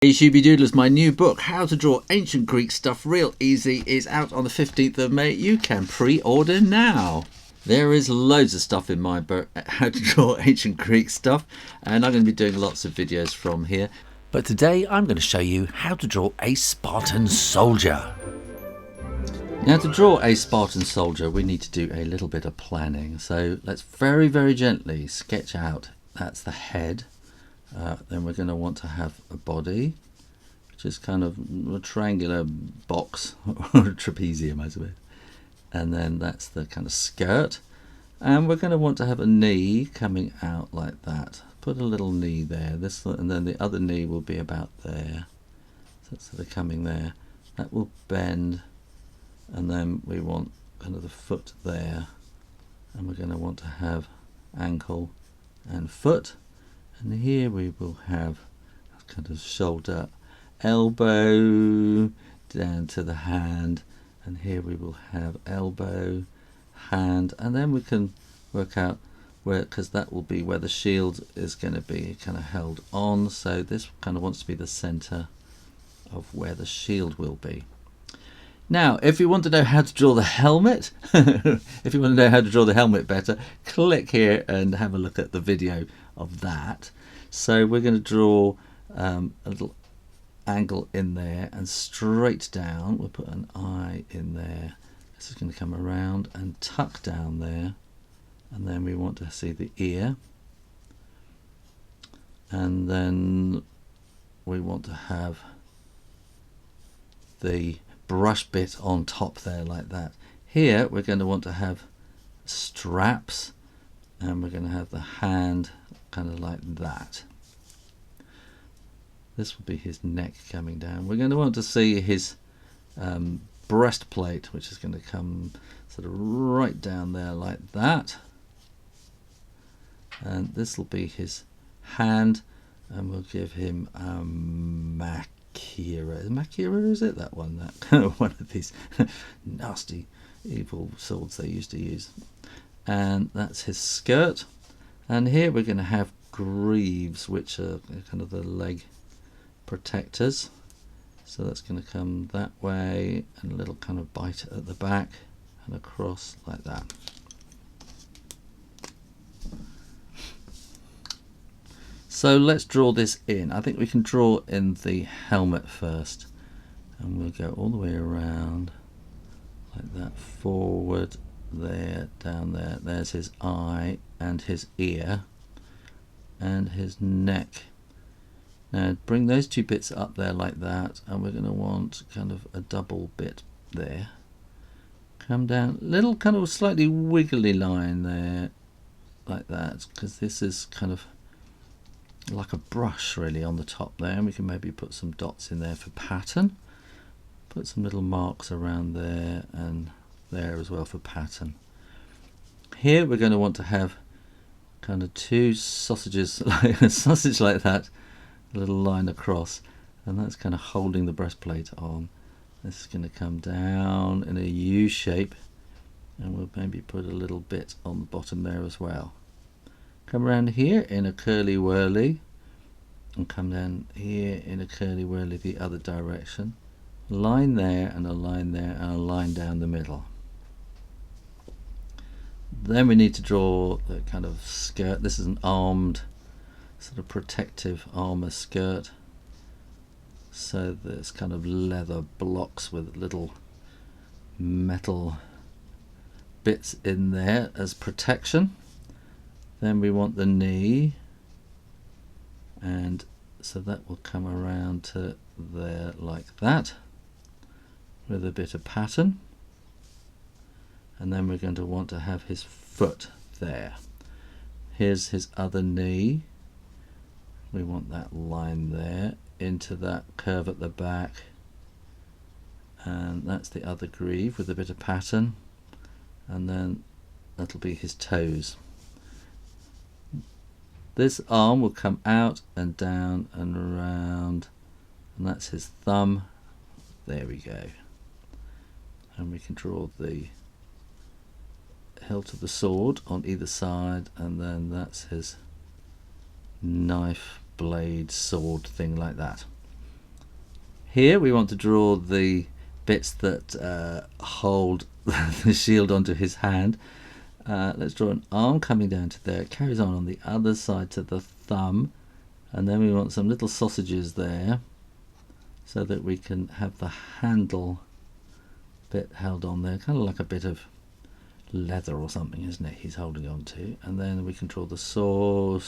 Hey Shooby Doodlers, my new book, How to Draw Ancient Greek Stuff Real Easy, is out on the 15th of May. You can pre-order now. There is loads of stuff in my book, How to Draw Ancient Greek Stuff, and I'm going to be doing lots of videos from here. But today I'm going to show you how to draw a Spartan soldier. Now, to draw a Spartan soldier, we need to do a little bit of planning. So let's very, very gently sketch out. That's the head. Then we're going to want to have a body, which is kind of a triangular box, or a trapezium, I suppose. And then that's the kind of skirt. And we're going to want to have a knee coming out like that. Put a little knee there. This, and then the other knee will be about there. So it's sort of coming there. That will bend. And then we want kind of the foot there. And we're going to want to have ankle and foot. And here we will have kind of shoulder, elbow, down to the hand. And here we will have elbow, hand. And then we can work out where, because that will be where the shield is going to be kind of held on. So this kind of wants to be the center of where the shield will be. Now, if you want to know how to draw the helmet, if you want to know how to draw the helmet better, click here and have a look at the video of that. So we're going to draw a little angle in there and straight down. We'll put an eye in there. This is going to come around and tuck down there. And then we want to see the ear. And then we want to have the brush bit on top there like that. Here we're going to want to have straps, and we're going to have the hand kind of like that. This will be his neck coming down. We're going to want to see his breastplate, which is going to come sort of right down there like that. And this will be his hand, and we'll give him Makira. Makira, is it that one? That one of these nasty, evil swords they used to use. And that's his skirt. And here we're going to have greaves, which are kind of the leg protectors. So that's going to come that way, and a little kind of bite at the back and across like that. So let's draw this in. I think we can draw in the helmet first. And we'll go all the way around like that, forward, there, down there. There's his eye and his ear and his neck. Now bring those two bits up there like that, and we're going to want kind of a double bit there. Come down, little kind of slightly wiggly line there like that, because this is kind of like a brush really on the top there, and we can maybe put some dots in there for pattern. Put some little marks around there and there as well for pattern. Here we're going to want to have kind of two sausages, like a sausage like that, a little line across, and that's kind of holding the breastplate on. This is going to come down in a U shape, and we'll maybe put a little bit on the bottom there as well. Come around here in a curly whirly, and come down here in a curly whirly the other direction. Line there and a line there and a line down the middle. Then we need to draw the kind of skirt. This is an armed sort of protective armor skirt. So there's kind of leather blocks with little metal bits in there as protection. Then we want the knee, and so that will come around to there like that with a bit of pattern. And then we're going to want to have his foot there. Here's his other knee. We want that line there into that curve at the back, and that's the other greave with a bit of pattern, and then that'll be his toes. This arm will come out and down and around, and that's his thumb. There we go. And we can draw the hilt of the sword on either side, and then that's his knife blade sword thing like that. Here we want to draw the bits that hold the shield onto his hand. Let's draw an arm coming down to there. It carries on the other side to the thumb, and then we want some little sausages there so that we can have the handle bit held on there, kind of like a bit of leather or something, isn't it, he's holding on to. And then we can draw the sword,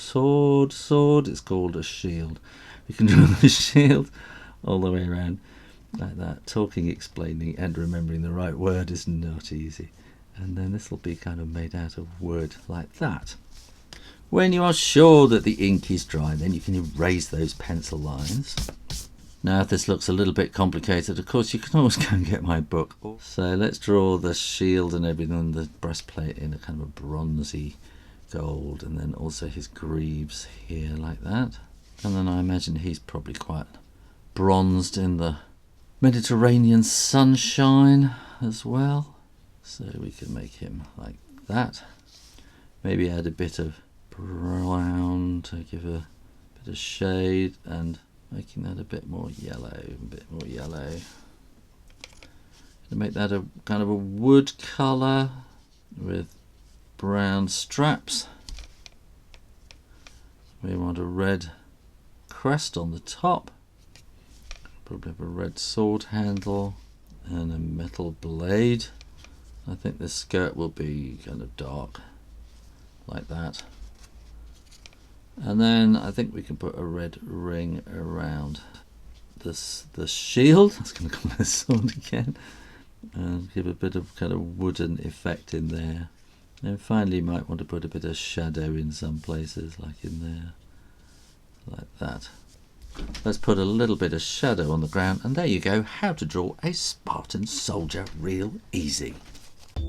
it's called a shield. We can draw the shield all the way around like that. Talking, explaining and remembering the right word is not easy. And then this will be kind of made out of wood like that. When you are sure that the ink is dry, then you can erase those pencil lines. Now if this looks a little bit complicated, of course you can always go and get my book. So let's draw the shield and everything, the breastplate in a kind of a bronzy gold, and then also his greaves here like that. And then I imagine he's probably quite bronzed in the Mediterranean sunshine as well. So we can make him like that. Maybe add a bit of brown to give a bit of shade, and making that a bit more yellow, To make that a kind of a wood colour with brown straps. We want a red crest on the top. Probably have a red sword handle and a metal blade. I think this skirt will be kind of dark, like that. And then I think we can put a red ring around this, the shield. I was going to call it a sword again. And give a bit of kind of wooden effect in there. And finally you might want to put a bit of shadow in some places, like in there, like that. Let's put a little bit of shadow on the ground, and there you go, how to draw a Spartan soldier real easy.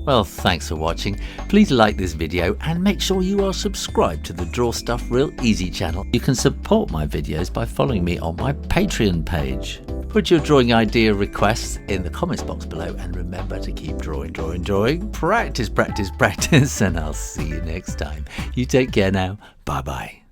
Well, thanks for watching. Please like this video and make sure you are subscribed to the Draw Stuff Real Easy channel. You can support my videos by following me on my Patreon page. Put your drawing idea requests in the comments box below, and remember to keep drawing. Practice, and I'll see you next time. You take care now. Bye bye.